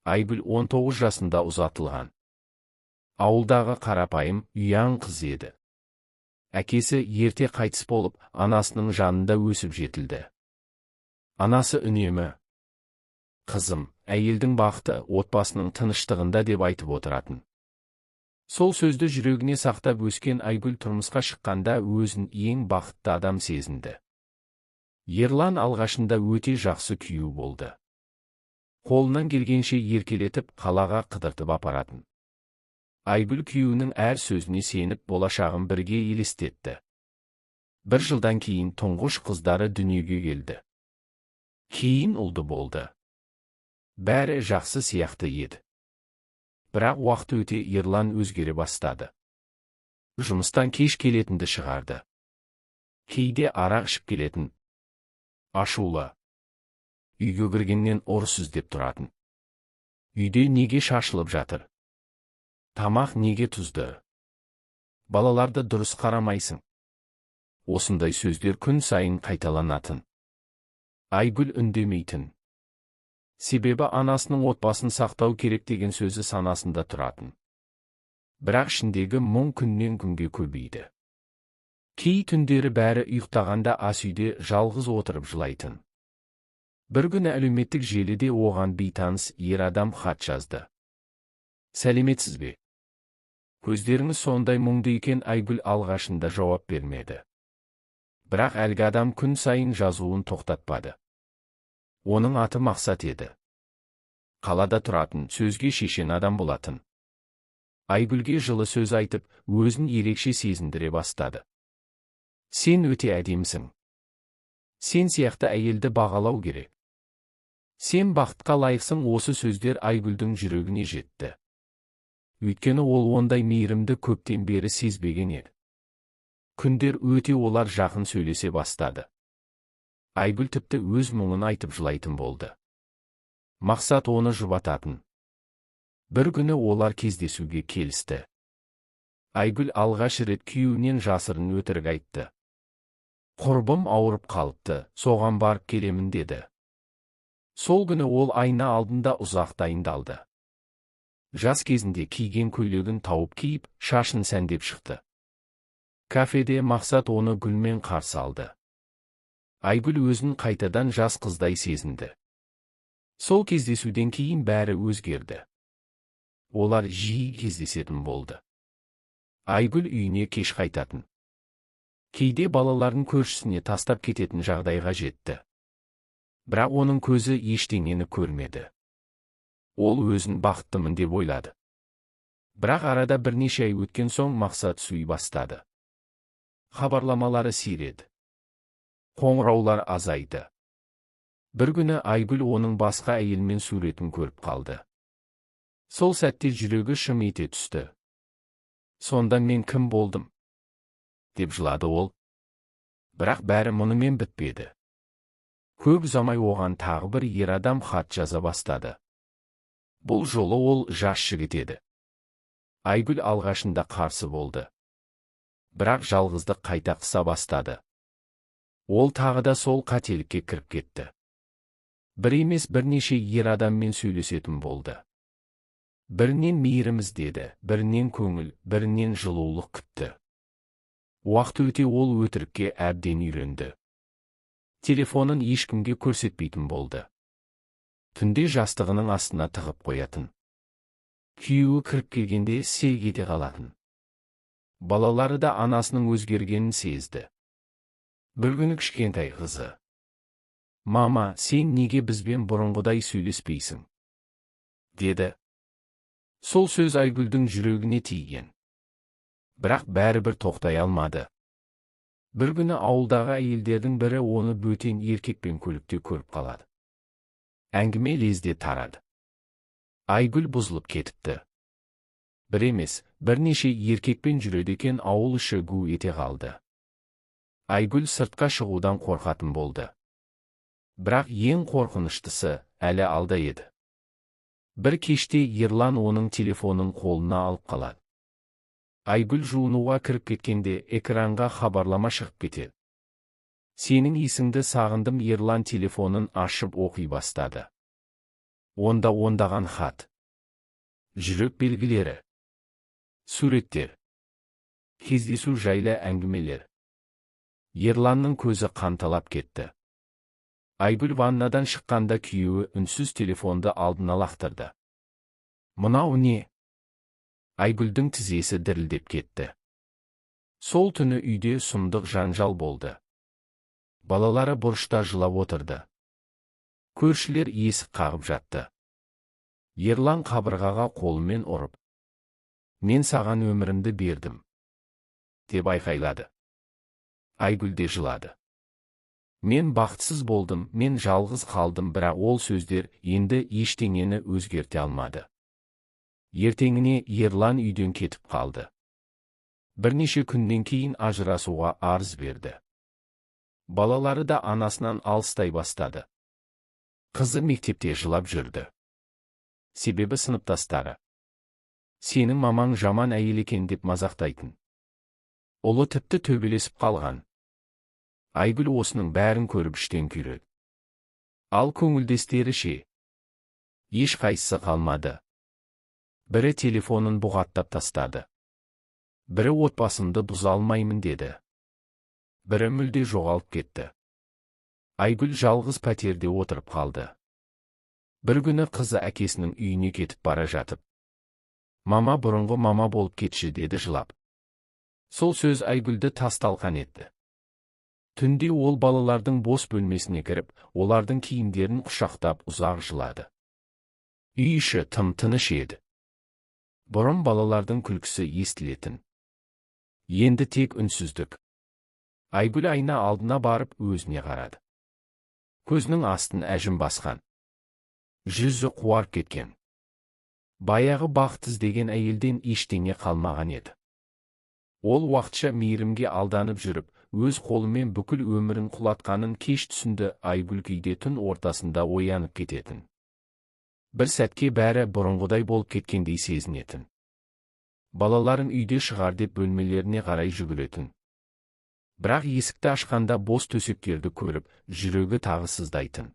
Айгүл 19 жасында ұзатылған. Ауылдағы қарапайым, ұяң қыз еді. Әкесі ерте қайтыс болып, анасының жанында өсіп жетілді. Анасы үнемі: «Қызым, әйелдің бақыты отбасының тыныштығында» деп айтып отыратын. Сол сөзді жүрегіне сақтап өскен Айгүл тұрмысқа шыққанда өзін ең бақытты адам сезінді. Ерлан алғашында өте жақсы күйеу болды. Қолынан келгенше еркелетіп, қалаға қыдыртып апаратын. Айгүл күйеуінің әр сөзіне сеніп, болашағын бірге елестетті. Бір жылдан кейін тұңғыш қыздары дүниеге келді. Кейін ұлды болды. Бәрі жақсы сияқты еді. Бірақ уақыт өте Ерлан өзгере бастады. Жұмыстан кеш келетінді шығарды. Кейде арақ ішіп келетін. Ашулы. Үйге кіргеннен орыс іздеп тұратын. Үйде неге шашылып жатыр? Тамақ неге тұзды? Балаларды дұрыс қарамайсың? Осындай сөздер күн сайын қайталанатын. Айгүл үндемейтін. Себебі анасының отбасын сақтау керек деген сөзі санасында тұратын. Бірақ ішіндегі мұң күннен күнге көбейді. Кей түндері бәрі ұйықтағанда ас үйде жалғыз отырып жылайтын. Бір күні әлеуметтік желіде оған бейтаныс ер адам хат жазды. «Сәлеметсіз бе? Көздеріңіз сондай мұңды екен». Айгүл алғашында жауап бермеді. Бірақ әлгі адам күн сайын жазуын тоқтатпады. Оның аты Мақсат еді. Қалада тұратын, сөзге шешен адам болатын. Айгүлге жылы сөз айтып, өзін ерекше сезіндіре бастады. «Сен өте әдемісің. Сен сияқты әйелді бағалау керек. Сен бақытқа лайықсың». Осы сөздер Айгүлдің жүрегіне жетті. Өйткені ол ондай мейірімді көптен бері сезбеген еді. Күндер өте олар жақын сөйлесе бастады. Айгүл тіпті өз мұңын айтып жылайтын болды. Мақсат оны жұбататын. Бір күні олар кездесуге келісті. Айгүл алғаш рет күйеуінен жасырын өтірік айтты. «Құрбым ауырып қалыпты, соған барып келемін» деді. Сол күні ол айна алдында ұзақ дайындалды. Жас кезінде киген көйлегін тауып киіп, шашын сәндеп шықты. Кафеде Мақсат оны гүлмен қарсы алды. Айгүл өзін қайтадан жас қыздай сезінді. Сол кездесуден кейін бәрі өзгерді. Олар жиі кездесетін болды. Айгүл үйіне кеш қайтатын. Кейде балаларын көршісіне тастап кететін жағдайға жетті. Бірақ оның көзі ештеңені көрмеді. Ол өзін бақыттымын деп ойлады. Бірақ арада бірнеше ай өткен соң Мақсат суй бастады. Хабарламалары сиреді. Қоңыраулар азайды. Бір күні Айгүл оның басқа әйелмен суретін көріп қалды. Сол сәтте жүрегі шым ете түсті. «Сонда мен кім болдым?» деп жылады ол. Бірақ бәрі мұнымен бітпеді. Көп ұзамай оған тағы бір ер адам хат жаза бастады. Бұл жолы ол жас жігіт еді. Айгүл алғашында қарсы болды. Бірақ жалғыздық қайта қыса бастады. Ол тағы да сол қателікке кіріп кетті. Бір емес бірнеше ер адаммен сөйлесетін болды. Бірінен мейіріміз деді, бірінен көңіл, бірінен жылулық күтті. Уақыт өте ол өтірікке әбден үйренді. Телефонын ешкімге көрсетпейтін болды. Түнде жастығының астына тығып қоятын. Күйеуі кіріп келгенде селк ете қалатын. Балалары да анасының өзгергенін сезді. Бір күні кішкентай қызы: «Мама, сен неге бізбен бұрынғыдай сөйлеспейсің?» деді. Сол сөз Айгүлдің жүрегіне тиген. Бірақ бәрібір тоқтай алмады. Бір күні ауылдағы әйелдердің бірі оны бөтен еркекпен көлікте көріп қалады. Әңгіме лезде тарады. Айгүл бұзылып кетіпті. Бір емес, бірнеше еркекпен жүреді екен. Ауыл іші гу ете қалды. Айгүл сыртқа шығудан қорқатын болды. Бірақ ең қорқыныштысы әлі алда еді. Бір кеште Ерлан оның телефонын қолына алып қалады. Айгүл жуынуға кіріп кеткенде экранға хабарлама шығып кетеді. «Сенің есіңді сағындым». Ерлан телефонын ашып оқи бастады. Онда ондаған хат. Жүрек белгілері. Суреттер. Кездесу жайлы әңгімелер. Ерланның көзі қанталап кетті. Айгүл ваннадан шыққанда күйеуі үнсіз телефонды алдына лақтырды. Мынау не? Айгүлдің тізесі дірілдеп кетті. Сол түні үйде сұмдық жанжал болды. Балалары бұрышта жылап отырды. Көршілер есік қағып жатты. Ерлан қабырғаға қолымен ұрып, «Мен саған өмірімді бердім», деп айқайлады. Айгүл де жылады. «Мен бақытсыз болдым, мен жалғыз қалдым», бірақ ол сөздер енді ештеңені өзгерте алмады. Ертеңіне Ерлан үйден кетіп қалды. Бірнеше күннен кейін ажырасуға арыз берді. Балалары да анасынан алыстай бастады. Қызы мектепте жылап жүрді. Себебі сыныптастары: «Сенің мамаң жаман әйел екен» деп мазақтайтын. Ұлы тіпті төбелесіп қалған. Айгүл осының бәрін көріп іштен күйреді. Ал көңілдестері ше? Ешқайсысы қалмады. Бірі телефонын бұғаттап тастады. Бірі отбасымды бұза алмаймын деді. Бірі мүлде жоғалып кетті. Айгүл жалғыз пәтерде отырып қалды. Бір күні қызы әкесінің үйіне кетіп бара жатып: «Мама, бұрынғы мама болып кетші», деді жылап. Сол сөз Айгүлді тас-талқан етті. Түнде ол балалардың бос бөлмесіне кіріп, олардың киімдерін құшақтап ұзақ жылады. Үй іші тым-тыныш еді. Бұрын балалардың күлкісі естілетін. Енді тек үнсіздік. Айгүл айна алдына барып өзіне қарады. Көзінің астын әжім басқан. Жүзі қуарып кеткен. Баяғы бақыт іздеген әйелден ештеңе қалмаған еді. Ол уақытша мейірімге алданып жүріп, өз қолымен бүкіл өмірін құлатқанын кеш түсінді. Айгүл кейде түн ортасында оянып кететін. Бір сәтке бәрі бұрынғыдай болып кеткендей сезінетін. Балаларын үйде шығар деп бөлмелеріне қарай жүгіретін. Бірақ есікті ашқанда бос төсектерді көріп, жүрегі тағы сыздайтын.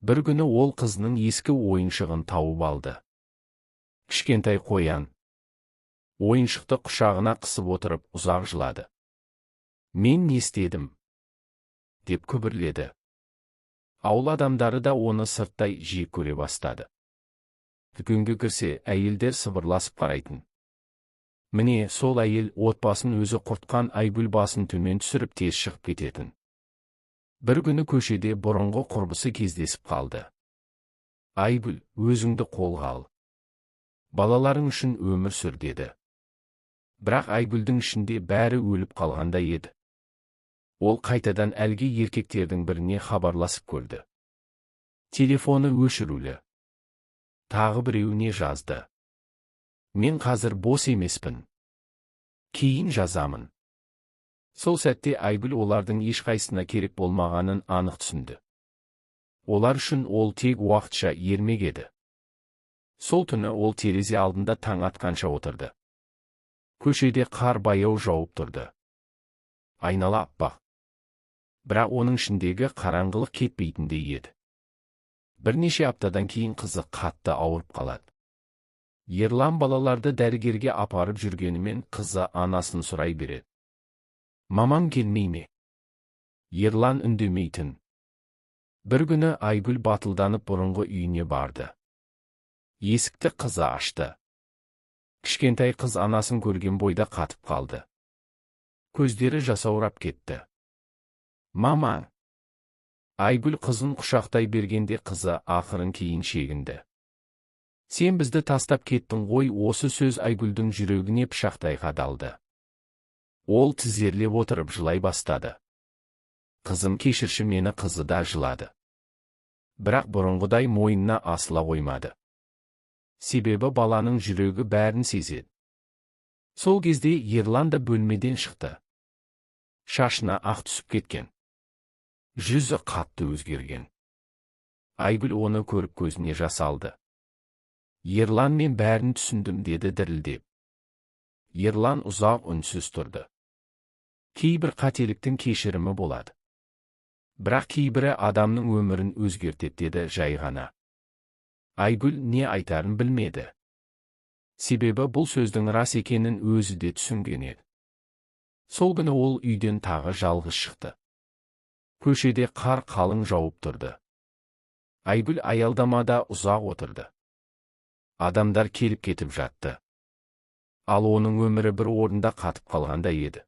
Бір күні ол қызының ескі ойыншығын тауып алды. Кішкентай қоян. Ойыншықты құшағына қысып отырып ұзақ жылады. «Мен не істедім?» деп күбірледі. Ауыл адамдары да оны сырттай жек көре бастады. Дүкенге кірсе, әйелдер сыбырласып қарайтын. Міне сол әйел отбасын өзі құртқан. Айгүл басын төмен түсіріп тез шығып кететін. Бір күні көшеде бұрынғы құрбысы кездесіп қалды. «Айгүл, өзіңді қолға ал. Балаларың үшін өмір сүр», деді. Бірақ Айгүлдің ішінде бәрі өліп қалғандай еді. Ол қайтадан әлгі еркектердің біріне хабарласып көрді. Телефоны өшірулі. Тағы біреуіне жазды: «Мен қазір бос емеспін. Кейін жазамын». Сол сәтте Айгүл олардың ешқайсына керек болмағанын анық түсінді. Олар үшін ол тек уақытша ермек еді. Сол түні ол терезе алдында таң атқанша отырды. Көшеде қар баяу жауып тұрды. Айнала аппақ. Бірақ оның ішіндегі қараңғылық кетпейтіндей еді. Бірнеше аптадан кейін қызы қатты ауырып қалады. Ерлан балаларды дәрігерге апарып жүргенімен қызы анасын сұрай береді: «Мамам келмей ме?» Ерлан үндемейтін. Бір күні Айгүл батылданып бұрынғы үйіне барды. Есікті қызы ашты. Кішкентай қыз анасын көрген бойда қатып қалды. Көздері жасаурап кетті. «Мама!» Айгүл қызын құшақтай бергенде қызы ақырын кейін шегінді. «Сен бізді тастап кеттің ғой». Осы сөз Айгүлдің жүрегіне пышақтай қадалды. Ол тізерлеп отырып жылай бастады. «Қызым, кешірші мені». Қызы да жылады. Бірақ бұрынғыдай мойнына асыла қоймады. Себебі баланың жүрегі бәрін сезеді. Сол кезде Ерлан да бөлмеден шықты. Шашына ақ түсіп кеткен. Жүзі қатты өзгерген. Айгүл оны көріп көзіне жас алды. «Ерлан, мен бәрін түсіндім», деді дірілдеп. Ерлан ұзақ үнсіз тұрды. Кейбір қателіктің кешірімі болады. Бірақ кейбірі адамның өмірін өзгертеді, деді жай ғана. Айгүл не айтарын білмеді. Себебі бұл сөздің рас екенін өзі де түсінген еді. Сол күні ол үйден тағы жалғыз шықты. Көшеде қар қалың жауып тұрды. Айгүл аялдамада ұзақ отырды. Адамдар келіп кетіп жатты. Ал оның өмірі бір орында қатып қалғандай еді.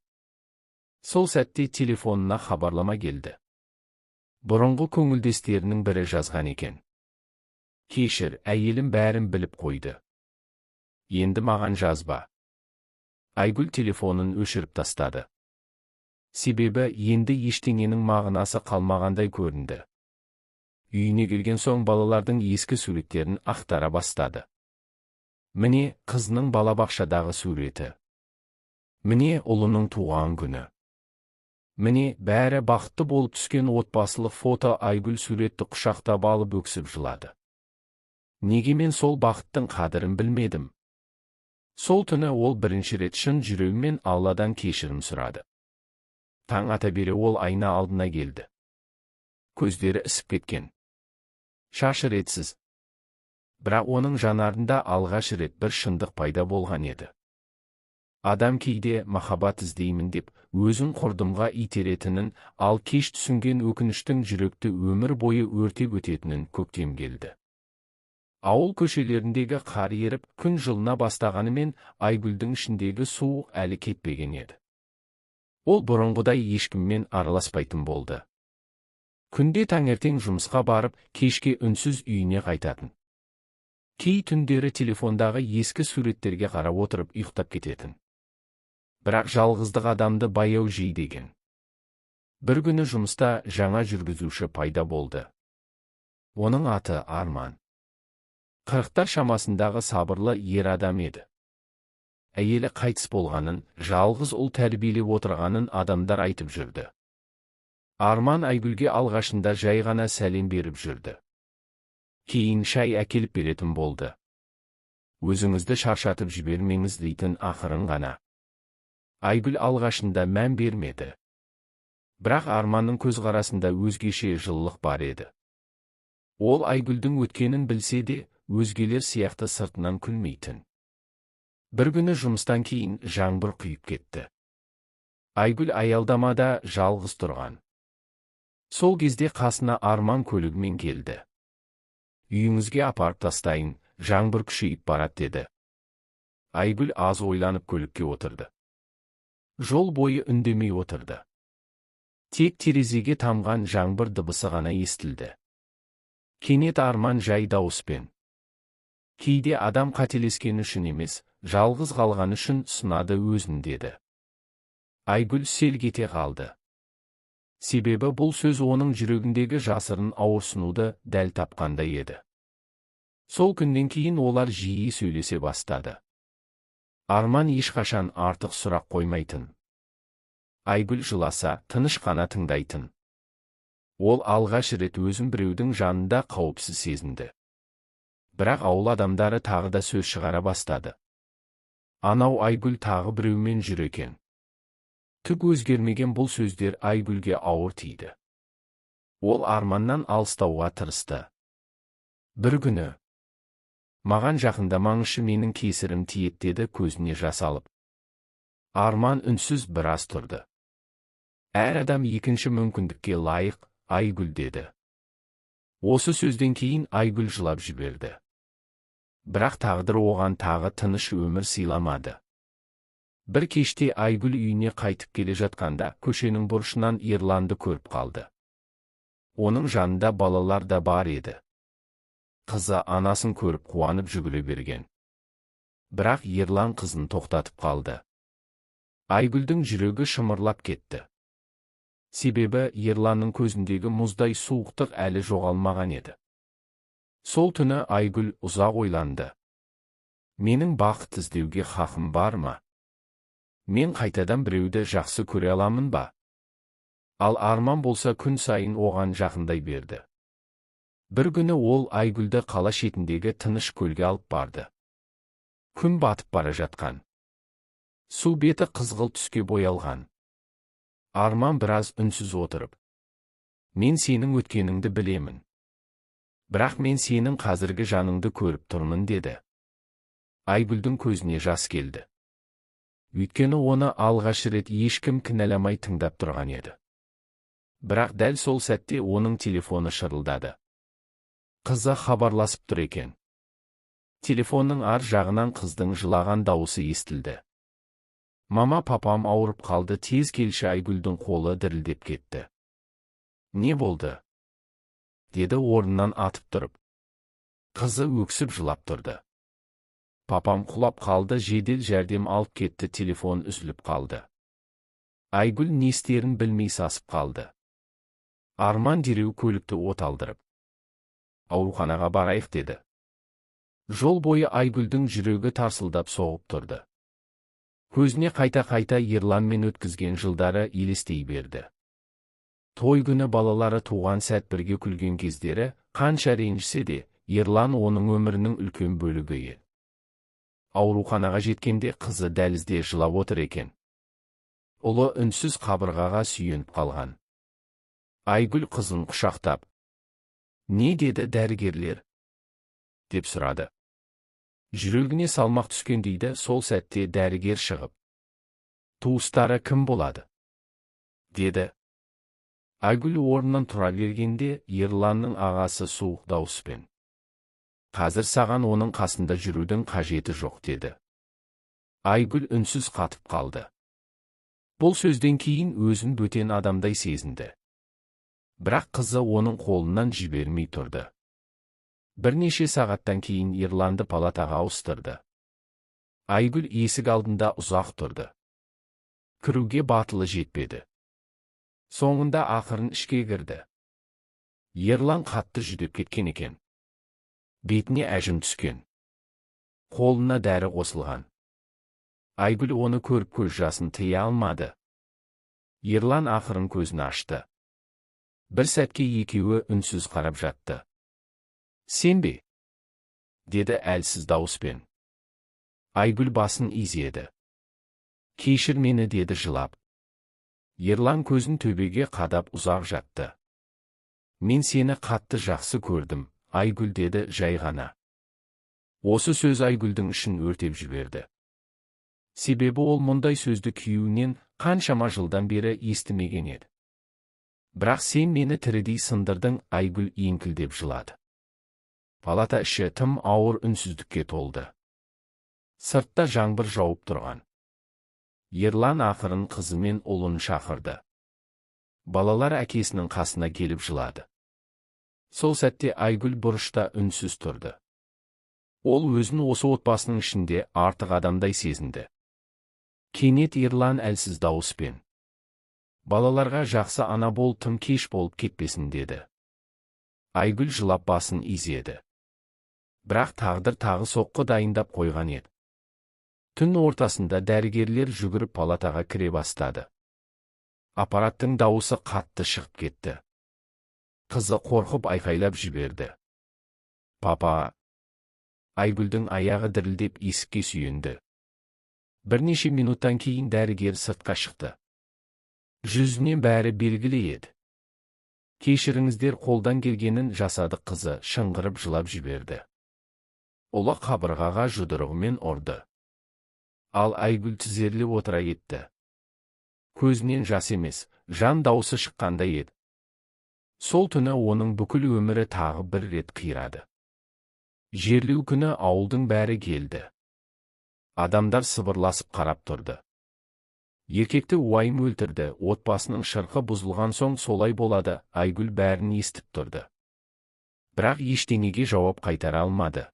Сол сәтте телефонына хабарлама келді. Бұрынғы көңілдестерінің бірі жазған екен. Кешір, әйелім бәрін біліп қойды. Енді маған жазба. Айгүл телефонын өшіріп тастады. Себебі енді ештеңенің мағынасы қалмағандай көрінді. Үйіне келген соң балалардың ескі суреттерін ақтара бастады. Міне қызының балабақшадағы суреті. Міне ұлының туған күні. Міне бәрі бақытты болып түскен отбасылық фото. Айгүл суретті құшақтап алып өксіп жылады. Неге мен сол бақыттың қадірін білмедім? Сол түні ол бірінші рет шын жүрегімен Алладан кешірім сұрады. Таң ата бере ол айна алдына келді. Көздері ісіп кеткен. Шашы ретсіз. Бірақ оның жанарында алғаш рет бір шындық пайда болған еді. Адам кейде махаббат іздеймін деп өзін құрдымға итеретінін, ал кеш түсінген өкініштің жүректі өмір бойы өртеп өтетінін. Көктем келді. Ауыл көшелеріндегі қар еріп, күн жылына бастағанымен Айгүлдің ішіндегі суық әлі кетпеген еді. Ол бұрынғыдай ешкіммен араласпайтын болды. Күнде таңертең жұмысқа барып, кешке үнсіз үйіне қайтатын. Кей түндері телефондағы ескі суреттерге қарап отырып ұйықтап кететін. Бірақ жалғыздық адамды баяу жейдеген. Бір күні жұмыста жаңа жүргізуші пайда болды. Оның аты Арман. 40-тар шамасындағы сабырлы ер адам еді. Әйелі қайтыс болғанын, жалғыз ұл тәрбиелеп отырғанын адамдар айтып жүрді. Арман Айгүлге алғашында жай ғана сәлем беріп жүрді. Кейін шай әкеліп беретін болды. Өзіңізді шаршатып жібермеңіз дейтін ақырын ғана. Айгүл алғашында мән бермеді. Бірақ Арманның көзқарасында өзгеше жылылық бар еді. Ол Айгүлдің өткенін білсе де, өзгелер сияқты сыртынан күлмейтін. Бір күні жұмыстан кейін жаңбыр құйып кетті. Айгүл аялдамада жалғыз тұрған. Сол кезде қасына Арман көлігімен келді. Үйіңізге апарып тастайын, жаңбыр күшейіп барады деді. Айгүл аз ойланып көлікке отырды. Жол бойы үндемей отырды. Тек терезеге тамған жаңбыр дыбысы ғана естілді. Кенет Арман жай дауыспен: кейде адам қателескені үшін емес, жалғыз қалғаны үшін сынады өзін, деді. Айгүл селк ете қалды. Себебі бұл сөз оның жүрегіндегі жасырын ауырсынуды дәл тапқандай еді. Сол күннен кейін олар жиі сөйлесе бастады. Арман ешқашан артық сұрақ қоймайтын. Айгүл жыласа, тыныш қана тыңдайтын. Ол алғаш рет өзін біреудің жанында қауіпсіз сезінді. Бірақ ауыл адамдары тағы да сөз шығара бастады. Анау Айгүл тағы біреумен жүр екен. Түк өзгермеген бұл сөздер Айгүлге ауыр тиді. Ол Арманнан алыстауға тырысты. Бір күні: маған жақындамаңызшы, менің кесірім тиеді, деді көзіне жас алып. Арман үнсіз біраз тұрды. Әр адам екінші мүмкіндікке лайық, Айгүл, деді. Осы сөзден кейін Айгүл жылап жіберді. Бірақ тағдыр оған тағы тыныш өмір сыйламады. Бір кеште Айгүл үйіне қайтып келе жатқанда көшенің бұрышынан Ерланды көріп қалды. Оның жанында балалар да бар еді. Қызы анасын көріп қуанып жүгіре берген. Бірақ Ерлан қызын тоқтатып қалды. Айгүлдің жүрегі шымырлап кетті. Себебі Ерланның көзіндегі мұздай суықтық әлі жоғалмаған еді. Сол түні Айгүл ұзақ ойланды. Менің бақыт іздеуге хақым бар ма? Мен қайтадан біреуді жақсы көре аламын ба? Ал Арман болса күн сайын оған жақындай берді. Бір күні ол Айгүлді қала шетіндегі тыныш көлге алып барды. Күн батып бара жатқан. Су беті қызғылт түске боялған. Арман біраз үнсіз отырып: мен сенің өткеніңді білемін. Бірақ мен сенің қазіргі жаныңды көріп тұрмын деді. Айгүлдің көзіне жас келді. Өйткені оны алғаш рет ешкім кінәламай тыңдап тұрған еді. Бірақ дәл сол сәтте оның телефоны шырылдады. Қызы хабарласып тұр екен. Телефонның ар жағынан қыздың жылаған дауысы естілді. Мама, папам ауырып қалды, тез келші. Айгүлдің қолы дірілдеп кетті. Не болды? Деді орнынан атып тұрып. Қызы өксіп жылап тұрды. Папам құлап қалды, жедел жәрдем алып кетті. Телефон үзіліп қалды. Айгүл не істерін білмей сасып қалды. Арман дереу көлікті оталдырып ауруханаға барайық деді. Жол бойы Айгүлдің жүрегі тарсылдап соғып тұрды. Көзіне қайта-қайта Ерланмен өткізген жылдары елестей берді. Той күні балалары туған сәт, бірге күлген кездері, қанша ренжісе де, Ерлан оның өмірінің үлкен бөлігі еді. Ауруханаға жеткенде қызы дәлізде жылап отыр екен. Ұлы үнсіз қабырғаға сүйеніп қалған. Айгүл қызын құшақтап, «Не деді дәрігерлер?» деп сұрады. Жүрегіне салмақ түскен дейді. Сол сәтте дәрігер шығып, «Туыстары кім болады?» деді. Айгүл орнынан тұра бергенде Ерланның ағасы суық дауыспен, «Қазір саған оның қасында жүрудің қажеті жоқ» деді. Айгүл үнсіз қатып қалды. Бұл сөзден кейін өзін бөтен адамдай сезінді. Бірақ қызы оның қолынан жібермей тұрды. Бірнеше сағаттан кейін Ерланды палатаға ауыстырды. Айгүл есік алдында ұзақ тұрды. Кіруге батылы жетпеді. Соңында ақырын ішке кірді. Ерлан қатты жүдеп кеткен екен. Бетіне әжім түскен. Қолына дәрі қосылған. Айгүл оны көріп көз жасын тыя алмады. Ерлан ақырын көзін ашты. Бір сәтке екеуі үнсіз қарап жатты. «Сен бе?» деді әлсіз дауыспен. Айгүл басын изеді. «Кешір мені» деді жылап. Ерлан көзін төбеге қадап ұзақ жатты. «Мен сені қатты жақсы көрдім, Айгүл» деді жай ғана. Осы сөз Айгүлдің ішін өртеп жіберді. Себебі ол мұндай сөзді күйеуінен қаншама жылдан бері естімеген еді. «Бірақ сен мені тірідей сындырдың», Айгүл еңкілдеп жылады. Палата іші тым ауыр үнсіздікке толды. Сыртта жаңбыр жауып тұрған. Ерлан ақырын қызы мен ұлын шақырды. Балалар әкесінің қасына келіп жылады. Сол сәтте Айгүл бұрышта үнсіз тұрды. Ол өзін осы отбасының ішінде артық адамдай сезінді. Кенет Ерлан әлсіз дауыспен, «Балаларға жақсы ана бол, тым кеш болып кетпесін» деді. Айгүл жылап басын изеді. Бірақ тағдыр тағы соққы дайындап қойған еді. Түн ортасында дәрігерлер жүгіріп палатаға кіре бастады. Аппараттың дауысы қатты шығып кетті. Қызы қорқып айқайлап жіберді. «Папа!» Айгүлдің аяғы дірілдеп есікке сүйенді. Бірнеше минуттан кейін дәрігер сыртқа шықты. Жүзінен бәрі белгілі еді. «Кешіріңіздер, қолдан келгенін жасадық» қызы шыңғырып жылап жіберді. Ұлы қабырғаға жұдырығымен ұрды. Ал Айгүл тізерлеп отыра кетті. Көзінен жас емес, жан дауысы шыққандай еді. Сол түні оның бүкіл өмірі тағы бір рет қирады. Жерлеу күні ауылдың бәрі келді. Адамдар сыбырласып қарап тұрды. Еркекті уайым өлтірді, отбасының шырқы бұзылған соң солай болады. Айгүл бәрін естіп тұрды. Бірақ ештеңеге жауап қайтара алмады.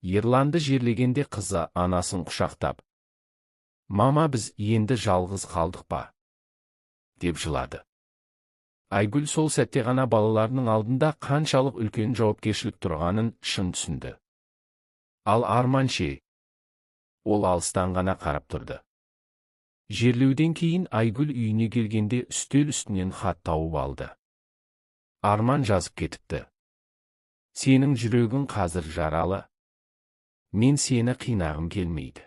Ерланды жерлегенде қызы анасын құшақтап, «Мама, біз енді жалғыз қалдық па?» деп жылады. Айгүл сол сәтте ғана балаларының алдында қаншалық үлкен жауапкершілік тұрғанын шын түсінді. Ал Арман ше? Ол алыстан ғана қарап тұрды. Жерлеуден кейін Айгүл үйіне келгенде үстел үстінен хат тауып алды. Арман жазып кетіпті. «Сенің жүрегің қазір жаралы. Мен сені қинағым келмейді.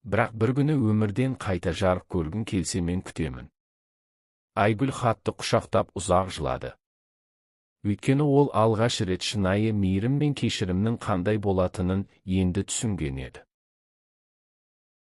Бірақ бір күні өмірден қайта жарық көргің келсе мен күтемін». Айгүл хатты құшақтап ұзақ жылады. Өйткені ол алғаш рет шынайы мейірім мен кешірімнің қандай болатынын енді түсінген еді.